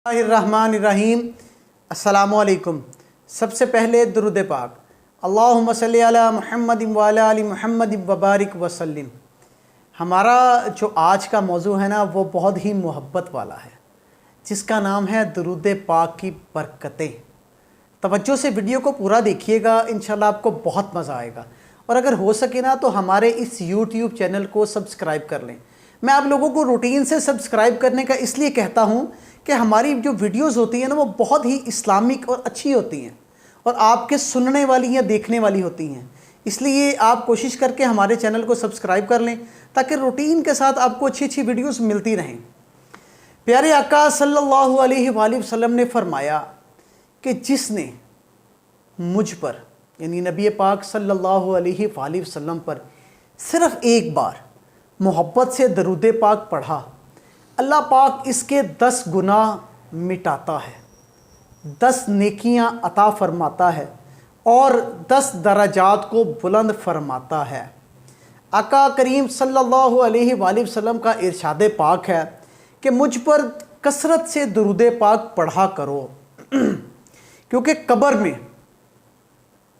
الرحمن الرحیم۔ السلام علیکم۔ سب سے پہلے درود پاک، اللہم صلی علی محمد وعلی آل محمد وبارک وسلم۔ ہمارا جو آج کا موضوع ہے نا وہ بہت ہی محبت والا ہے، جس کا نام ہے درود پاک کی برکتیں۔ توجہ سے ویڈیو کو پورا دیکھیے گا، انشاءاللہ آپ کو بہت مزہ آئے گا، اور اگر ہو سکے نا تو ہمارے اس یوٹیوب چینل کو سبسکرائب کر لیں۔ میں آپ لوگوں کو روٹین سے سبسکرائب کرنے کا اس لیے کہتا ہوں کہ ہماری جو ویڈیوز ہوتی ہیں نا وہ بہت ہی اسلامک اور اچھی ہوتی ہیں، اور آپ کے سننے والی یا دیکھنے والی ہوتی ہیں۔ اس لیے آپ کوشش کر کے ہمارے چینل کو سبسکرائب کر لیں تاکہ روٹین کے ساتھ آپ کو اچھی ویڈیوز ملتی رہیں۔ پیارے آقا صلی اللہ علیہ وآلہ وسلم نے فرمایا کہ جس نے مجھ پر یعنی نبی پاک صلی اللہ علیہ وآلہ وسلم پر صرف ایک بار محبت سے درود پاک پڑھا، اللہ پاک اس کے 10 گناہ مٹاتا ہے، 10 نیکیاں عطا فرماتا ہے اور 10 درجات کو بلند فرماتا ہے۔ آقا کریم صلی اللہ علیہ وآلہ وسلم کا ارشاد پاک ہے کہ مجھ پر کثرت سے درود پاک پڑھا کرو، کیونکہ قبر میں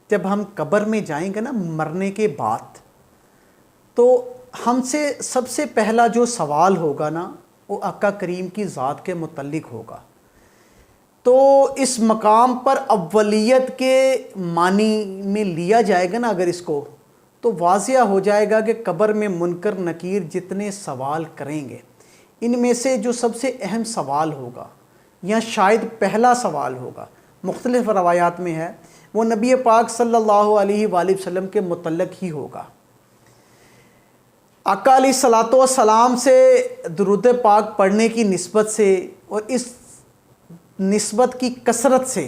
جب ہم قبر میں جائیں گے نا مرنے کے بعد، تو ہم سے سب سے پہلا جو سوال ہوگا نا وہ آقا کریم کی ذات کے متعلق ہوگا۔ تو اس مقام پر اولیت کے معنی میں لیا جائے گا نا اگر اس کو، تو واضح ہو جائے گا کہ قبر میں منکر نکیر جتنے سوال کریں گے، ان میں سے جو سب سے اہم سوال ہوگا یا شاید پہلا سوال ہوگا، مختلف روایات میں ہے، وہ نبی پاک صلی اللہ علیہ وآلہ وسلم کے متعلق ہی ہوگا۔ آقا علیہ الصلوۃ والسلام سے درود پاک پڑھنے کی نسبت سے اور اس نسبت کی کثرت سے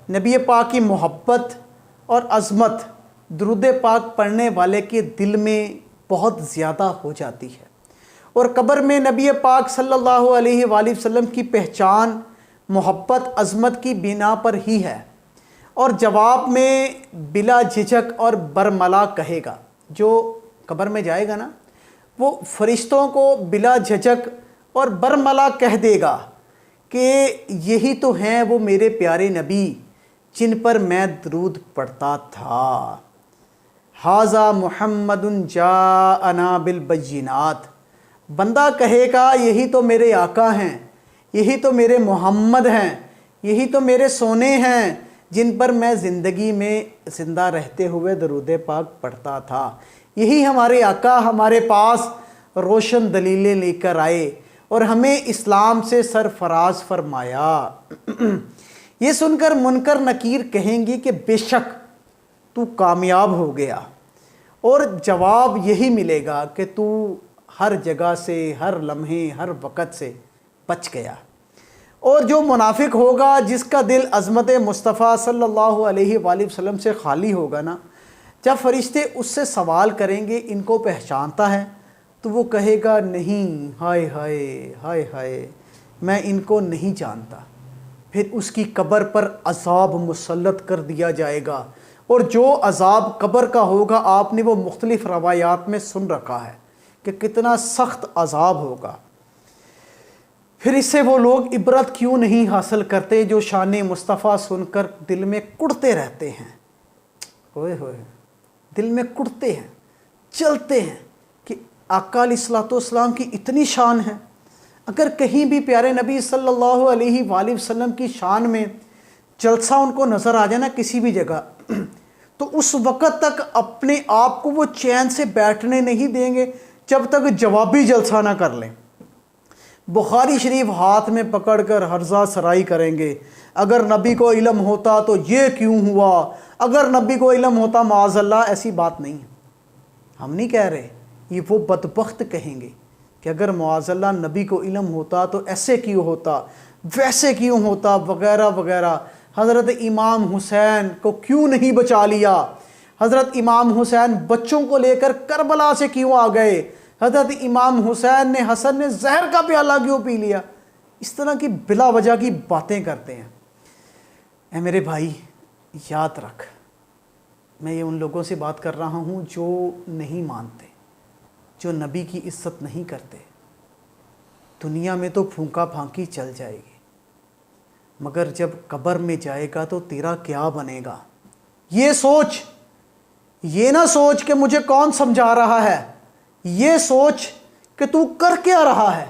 نبی پاک کی محبت اور عظمت درود پاک پڑھنے والے کے دل میں بہت زیادہ ہو جاتی ہے، اور قبر میں نبی پاک صلی اللہ علیہ وآلہ وسلم کی پہچان محبت عظمت کی بنا پر ہی ہے، اور جواب میں بلا جھجک اور برملا کہے گا۔ جو قبر میں جائے گا نا وہ فرشتوں کو بلا جھجک اور برملا کہہ دے گا کہ یہی تو ہیں وہ میرے پیارے نبی جن پر میں درود پڑھتا تھا۔ ھذا محمد جاءنا بالبینات، بندہ کہے گا یہی تو میرے آقا ہیں، یہی تو میرے محمد ہیں، یہی تو میرے سونے ہیں جن پر میں زندگی میں زندہ رہتے ہوئے درود پاک پڑھتا تھا۔ یہی ہمارے آقا ہمارے پاس روشن دلیلیں لے کر آئے اور ہمیں اسلام سے سرفراز فرمایا۔ یہ سن کر منکر نکیر کہیں گی کہ بے شک تو کامیاب ہو گیا، اور جواب یہی ملے گا کہ تو ہر جگہ سے ہر لمحے ہر وقت سے بچ گیا۔ اور جو منافق ہوگا جس کا دل عظمت مصطفیٰ صلی اللہ علیہ وآلہ وسلم سے خالی ہوگا نا، جب فرشتے اس سے سوال کریں گے ان کو پہچانتا ہے تو وہ کہے گا نہیں، ہائے ہائے ہائے ہائے میں ان کو نہیں جانتا۔ پھر اس کی قبر پر عذاب مسلط کر دیا جائے گا، اور جو عذاب قبر کا ہوگا آپ نے وہ مختلف روایات میں سن رکھا ہے کہ کتنا سخت عذاب ہوگا۔ پھر اس سے وہ لوگ عبرت کیوں نہیں حاصل کرتے جو شان مصطفیٰ سن کر دل میں کڑتے رہتے ہیں، ہوئے ہوئے دل میں کڑتے ہیں، چلتے ہیں کہ آقا علیہ الصلوۃ والسلام کی اتنی شان ہے۔ اگر کہیں بھی پیارے نبی صلی اللہ علیہ وآلہ وسلم کی شان میں جلسہ ان کو نظر آ جائے نا کسی بھی جگہ، تو اس وقت تک اپنے آپ کو وہ چین سے بیٹھنے نہیں دیں گے جب تک جوابی جلسہ نہ کر لیں۔ بخاری شریف ہاتھ میں پکڑ کر ہرزہ سرائی کریں گے، اگر نبی کو علم ہوتا تو یہ کیوں ہوا، اگر نبی کو علم ہوتا معاذ اللہ۔ ایسی بات نہیں ہے، ہم نہیں کہہ رہے، یہ وہ بدبخت کہیں گے کہ اگر معاذ اللہ نبی کو علم ہوتا تو ایسے کیوں ہوتا، ویسے کیوں ہوتا، وغیرہ وغیرہ۔ حضرت امام حسین کو کیوں نہیں بچا لیا، حضرت امام حسین بچوں کو لے کر کربلا سے کیوں آ گئے، حضرت امام حسین نے حسن نے زہر کا پیالہ کیوں پی لیا۔ اس طرح کی بلا وجہ کی باتیں کرتے ہیں۔ اے میرے بھائی یاد رکھ، میں یہ ان لوگوں سے بات کر رہا ہوں جو نہیں مانتے، جو نبی کی عزت نہیں کرتے۔ دنیا میں تو پھونکا پھانکی چل جائے گی، مگر جب قبر میں جائے گا تو تیرا کیا بنے گا؟ یہ سوچ، یہ نہ سوچ کہ مجھے کون سمجھا رہا ہے، یہ سوچ کہ تو کر کیا رہا ہے۔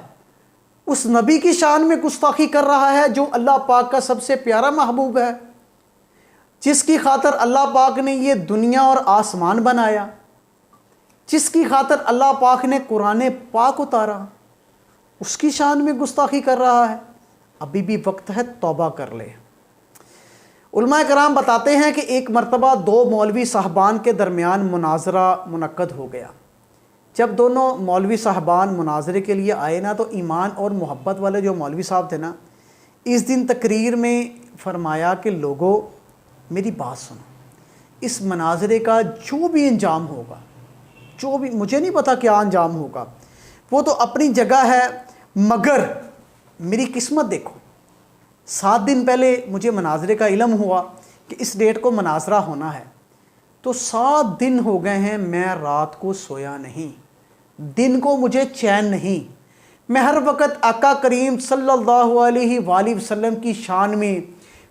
اس نبی کی شان میں گستاخی کر رہا ہے جو اللہ پاک کا سب سے پیارا محبوب ہے، جس کی خاطر اللہ پاک نے یہ دنیا اور آسمان بنایا، جس کی خاطر اللہ پاک نے قرآن پاک اتارا، اس کی شان میں گستاخی کر رہا ہے۔ ابھی بھی وقت ہے، توبہ کر لے۔ علماء کرام بتاتے ہیں کہ ایک مرتبہ دو مولوی صاحبان کے درمیان مناظرہ منعقد ہو گیا۔ جب دونوں مولوی صاحبان مناظرے کے لیے آئے نا، تو ایمان اور محبت والے جو مولوی صاحب تھے نا، اس دن تقریر میں فرمایا کہ لوگوں میری بات سنو، اس مناظرے کا جو بھی انجام ہوگا، جو بھی، مجھے نہیں پتا کیا انجام ہوگا، وہ تو اپنی جگہ ہے، مگر میری قسمت دیکھو۔ 7 دن پہلے مجھے مناظرے کا علم ہوا کہ اس ڈیٹ کو مناظرہ ہونا ہے، تو 7 دن ہو گئے ہیں میں رات کو سویا نہیں، دن کو مجھے چین نہیں، میں ہر وقت آقا کریم صلی اللہ علیہ وآلہ وسلم کی شان میں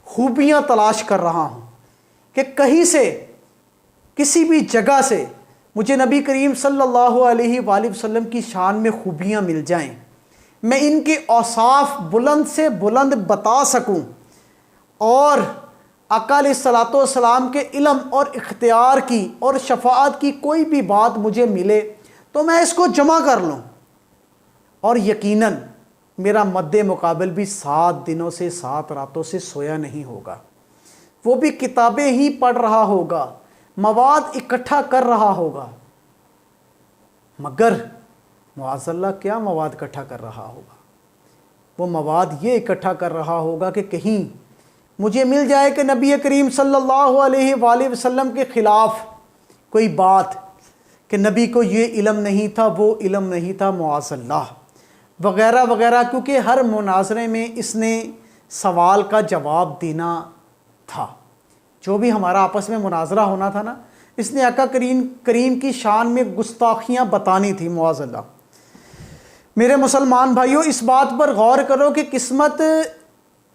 خوبیاں تلاش کر رہا ہوں کہ کہیں سے، کسی بھی جگہ سے مجھے نبی کریم صلی اللہ علیہ وآلہ وسلم کی شان میں خوبیاں مل جائیں، میں ان کے اوصاف بلند سے بلند بتا سکوں، اور آقا علیہ الصلوۃ والسلام کے علم اور اختیار کی اور شفاعت کی کوئی بھی بات مجھے ملے تو میں اس کو جمع کر لوں، اور یقیناً میرا مد مقابل بھی 7 دنوں سے 7 راتوں سے سویا نہیں ہوگا، وہ بھی کتابیں ہی پڑھ رہا ہوگا، مواد اکٹھا کر رہا ہوگا، مگر معاذ اللہ کیا مواد اکٹھا کر رہا ہوگا؟ وہ مواد یہ اکٹھا کر رہا ہوگا کہ کہیں مجھے مل جائے کہ نبی کریم صلی اللہ علیہ وآلہ وسلم کے خلاف کوئی بات، کہ نبی کو یہ علم نہیں تھا، وہ علم نہیں تھا، معاذ اللہ وغیرہ وغیرہ، کیونکہ ہر مناظرے میں اس نے سوال کا جواب دینا تھا۔ جو بھی ہمارا آپس میں مناظرہ ہونا تھا نا، اس نے آقا کریم کی شان میں گستاخیاں بتانی تھی، معاذ اللہ۔ میرے مسلمان بھائیوں، اس بات پر غور کرو کہ قسمت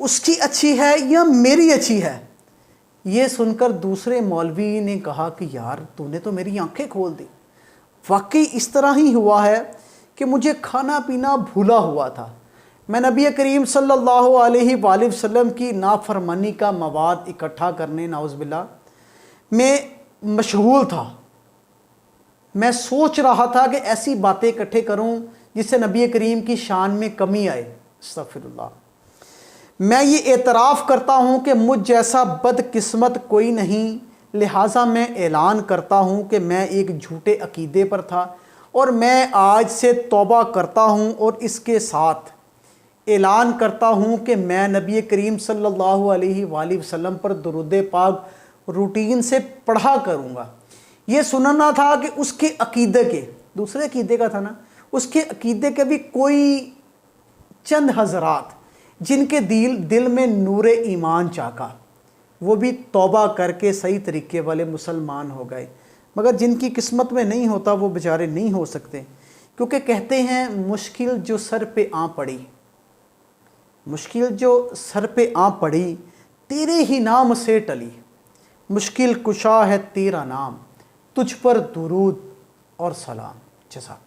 اس کی اچھی ہے یا میری اچھی ہے۔ یہ سن کر دوسرے مولوی نے کہا کہ یار تو نے تو میری آنکھیں کھول دی، واقعی اس طرح ہی ہوا ہے کہ مجھے کھانا پینا بھولا ہوا تھا، میں نبی کریم صلی اللہ علیہ وآلہ وسلم کی نافرمانی کا مواد اکٹھا کرنے، نعوذ باللہ، میں مشغول تھا، میں سوچ رہا تھا کہ ایسی باتیں اکٹھے کروں جس سے نبی کریم کی شان میں کمی آئے۔ استغفر اللہ۔ میں یہ اعتراف کرتا ہوں کہ مجھ جیسا بد قسمت کوئی نہیں، لہٰذا میں اعلان کرتا ہوں کہ میں ایک جھوٹے عقیدے پر تھا، اور میں آج سے توبہ کرتا ہوں، اور اس کے ساتھ اعلان کرتا ہوں کہ میں نبی کریم صلی اللہ علیہ وآلہ وسلم پر درود پاک روٹین سے پڑھا کروں گا۔ یہ سننا تھا کہ اس کے عقیدے کے، دوسرے عقیدے کا تھا نا، اس کے عقیدے کے بھی کوئی چند حضرات جن کے دل میں نور ایمان چاکا، وہ بھی توبہ کر کے صحیح طریقے والے مسلمان ہو گئے، مگر جن کی قسمت میں نہیں ہوتا وہ بیچارے نہیں ہو سکتے، کیونکہ کہتے ہیں مشکل جو سر پہ آ پڑی، مشکل جو سر پہ آ پڑی تیرے ہی نام سے ٹلی، مشکل کشا ہے تیرا نام، تجھ پر درود اور سلام۔ جزاک